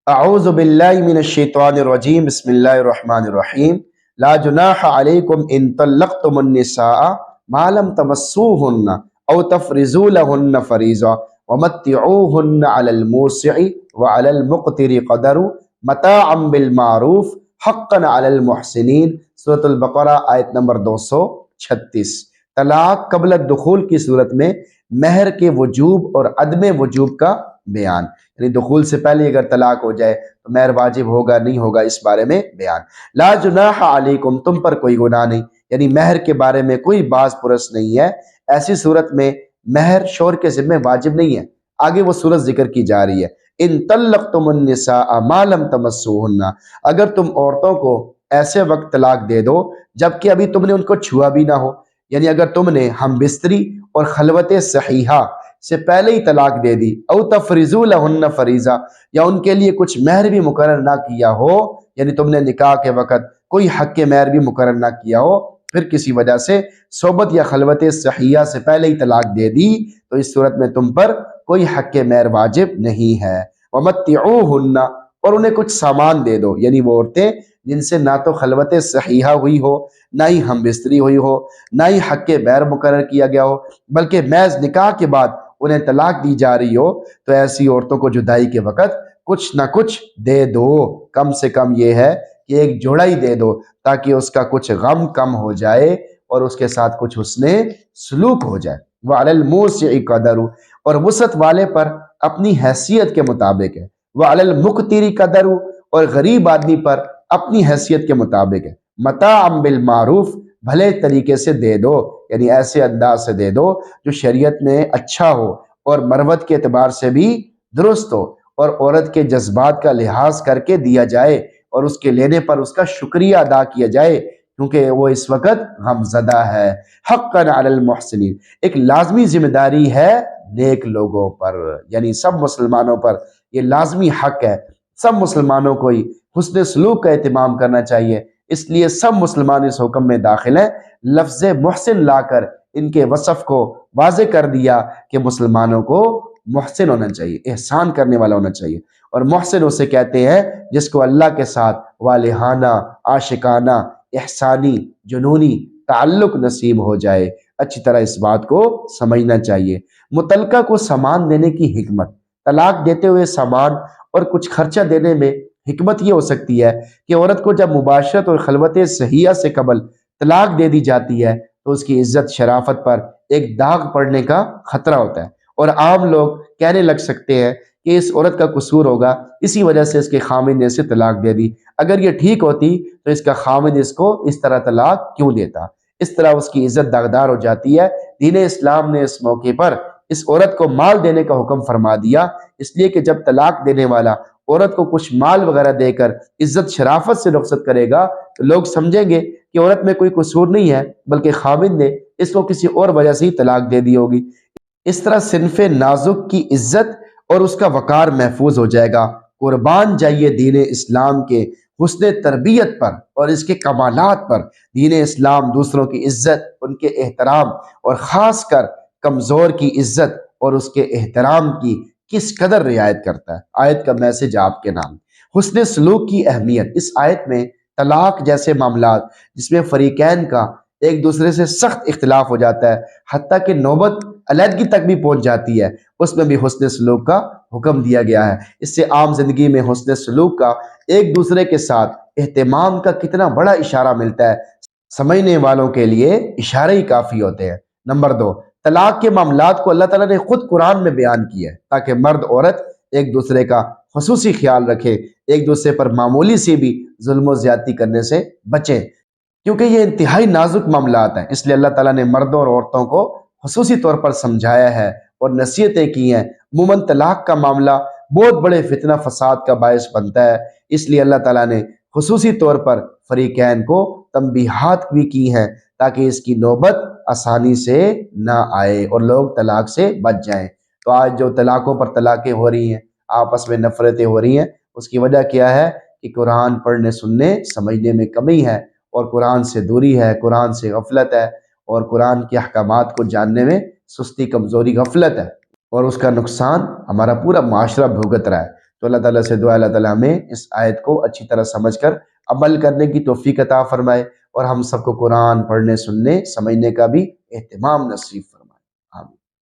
اعوذ باللہ من الشیطان الرجیم بسم اللہ الرحمن الرحیم لا جناح علیکم ان طلقتم النساء ما لم تمسوهن او تفرضوا لهن فریضہ ومتعوهن علی الموسع وعلی المقتر قدر متاعا بالمعروف حقا علی المحسنین۔ سورۃ البقرہ آیت نمبر 236۔ طلاق قبل الدخول کی صورت میں مہر کے وجوب اور عدم وجوب کا بیان، یعنی دخول سے پہلے اگر طلاق ہو جائے تو مہر واجب ہوگا نہیں ہوگا، اس بارے میں بیان۔ لا جناح علیکم، تم پر کوئی گناہ نہیں، یعنی مہر کے بارے میں کوئی باز پرس نہیں ہے۔ ایسی صورت میں مہر شوہر کے ذمہ واجب نہیں ہے۔ آگے وہ صورت ذکر کی جا رہی ہے، ان طلقتم النساء ما لم تمسوهن، اگر تم عورتوں کو ایسے وقت طلاق دے دو جبکہ ابھی تم نے ان کو چھوا بھی نہ ہو، یعنی اگر تم نے ہم بستری اور خلوت صحیحہ سے پہلے ہی طلاق دے دی، او تفرضوا لہن فریضہ، یا ان کے لیے کچھ مہر بھی مقرر نہ کیا ہو، یعنی تم نے نکاح کے وقت کوئی حق کے مہر بھی مقرر نہ کیا ہو، پھر کسی وجہ سے صحبت یا خلوت صحیحہ سے پہلے ہی طلاق دے دی، تو اس صورت میں تم پر کوئی حق کے مہر واجب نہیں ہے۔ ومتعوہن، اور انہیں کچھ سامان دے دو، یعنی وہ عورتیں جن سے نہ تو خلوت صحیحہ ہوئی ہو، نہ ہی ہم بستری ہوئی ہو، نہ ہی حق کے مہر مقرر کیا گیا ہو، بلکہ محض نکاح کے بعد انہیں طلاق دی جا رہی ہو، تو ایسی عورتوں کو جدائی کے وقت کچھ نہ کچھ دے دو۔ کم سے کم یہ ہے کہ ایک جوڑا ہی دے دو تاکہ اس کا کچھ غم کم ہو جائے اور اس کے ساتھ کچھ حسن سلوک ہو جائے۔ وعلی الموسع قدر، اور وسعت والے پر اپنی حیثیت کے مطابق ہے۔ وعلی المقتر قدر، اور غریب آدمی پر اپنی حیثیت کے مطابق ہے۔ متاعا بالمعروف، بھلے طریقے سے دے دو، یعنی ایسے انداز سے دے دو جو شریعت میں اچھا ہو اور مروت کے اعتبار سے بھی درست ہو، اور عورت کے جذبات کا لحاظ کر کے دیا جائے اور اس کے لینے پر اس کا شکریہ ادا کیا جائے، کیونکہ وہ اس وقت غم زدہ ہے۔ حقا علی المحسنین، ایک لازمی ذمہ داری ہے نیک لوگوں پر، یعنی سب مسلمانوں پر یہ لازمی حق ہے۔ سب مسلمانوں کو ہی حسن سلوک کا اہتمام کرنا چاہیے، اس لیے سب مسلمان اس حکم میں داخل ہیں۔ لفظ محسن لا کر ان کے وصف کو واضح کر دیا کہ مسلمانوں کو محسن ہونا چاہیے، احسان کرنے والا ہونا چاہیے، اور محسن اسے کہتے ہیں جس کو اللہ کے ساتھ والہانہ، عاشقانہ، احسانی، جنونی تعلق نصیب ہو جائے۔ اچھی طرح اس بات کو سمجھنا چاہیے۔ متعلقہ کو سامان دینے کی حکمت، طلاق دیتے ہوئے سامان اور کچھ خرچہ دینے میں حکمت یہ ہو سکتی ہے کہ عورت کو جب مباشرت اور خلوت صحیحہ سے قبل طلاق دے دی جاتی ہے تو اس کی عزت شرافت پر ایک داغ پڑنے کا خطرہ ہوتا ہے، اور عام لوگ کہنے لگ سکتے ہیں کہ اس عورت کا قصور ہوگا، اسی وجہ سے اس کے خامند نے اسے طلاق دے دی، اگر یہ ٹھیک ہوتی تو اس کا خامند اس کو اس طرح طلاق کیوں دیتا۔ اس طرح اس کی عزت داغدار ہو جاتی ہے۔ دین اسلام نے اس موقع پر اس عورت کو مال دینے کا حکم فرما دیا، اس لیے کہ جب طلاق دینے والا عورت کو کچھ مال وغیرہ دے کر عزت شرافت سے رخصت کرے گا تو لوگ سمجھیں گے کہ عورت میں کوئی قصور نہیں ہے، بلکہ خامند نے اس کو کسی اور وجہ سے ہی طلاق دے دی ہوگی۔ اس طرح صنف نازک کی عزت اور اس کا وقار محفوظ ہو جائے گا۔ قربان جائیے دین اسلام کے حسن تربیت پر اور اس کے کمالات پر۔ دین اسلام دوسروں کی عزت، ان کے احترام اور خاص کر کمزور کی عزت اور اس کے احترام کی کس قدر رعایت کرتا ہے۔ آیت کا میسج آپ کے نام۔ حسن سلوک کی اہمیت، اس آیت میں طلاق جیسے معاملات جس میں فریقین کا ایک دوسرے سے سخت اختلاف ہو جاتا ہے، حتیٰ کہ نوبت علیحدگی تک بھی پہنچ جاتی ہے، اس میں بھی حسن سلوک کا حکم دیا گیا ہے۔ اس سے عام زندگی میں حسن سلوک کا ایک دوسرے کے ساتھ اہتمام کا کتنا بڑا اشارہ ملتا ہے، سمجھنے والوں کے لیے اشارے ہی کافی ہوتے ہیں۔ نمبر 2، طلاق کے معاملات کو اللہ تعالیٰ نے خود قرآن میں بیان کیا ہے تاکہ مرد عورت ایک دوسرے کا خصوصی خیال رکھے، ایک دوسرے پر معمولی سی بھی ظلم و زیادتی کرنے سے بچیں، کیونکہ یہ انتہائی نازک معاملات ہیں۔ اس لیے اللہ تعالیٰ نے مردوں اور عورتوں کو خصوصی طور پر سمجھایا ہے اور نصیحتیں کی ہیں۔ عموماً طلاق کا معاملہ بہت بڑے فتنہ فساد کا باعث بنتا ہے، اس لیے اللہ تعالیٰ نے خصوصی طور پر فریقین کو تنبیہات بھی کی ہیں تاکہ اس کی نوبت آسانی سے نہ آئے اور لوگ طلاق سے بچ جائیں۔ تو آج جو طلاقوں پر طلاقیں ہو رہی ہیں، آپس میں نفرتیں ہو رہی ہیں، اس کی وجہ کیا ہے کہ قرآن پڑھنے، سننے، سمجھنے میں کمی ہے، اور قرآن سے دوری ہے، قرآن سے غفلت ہے، اور قرآن کے احکامات کو جاننے میں سستی، کمزوری، غفلت ہے، اور اس کا نقصان ہمارا پورا معاشرہ بھگت رہا ہے۔ تو اللہ تعالیٰ سے دعا اللہ تعالیٰ ہمیں اس آیت کو اچھی طرح سمجھ کر عمل کرنے کی توفیق عطا فرمائے، اور ہم سب کو قرآن پڑھنے، سننے، سمجھنے کا بھی اہتمام نصیب فرمائے۔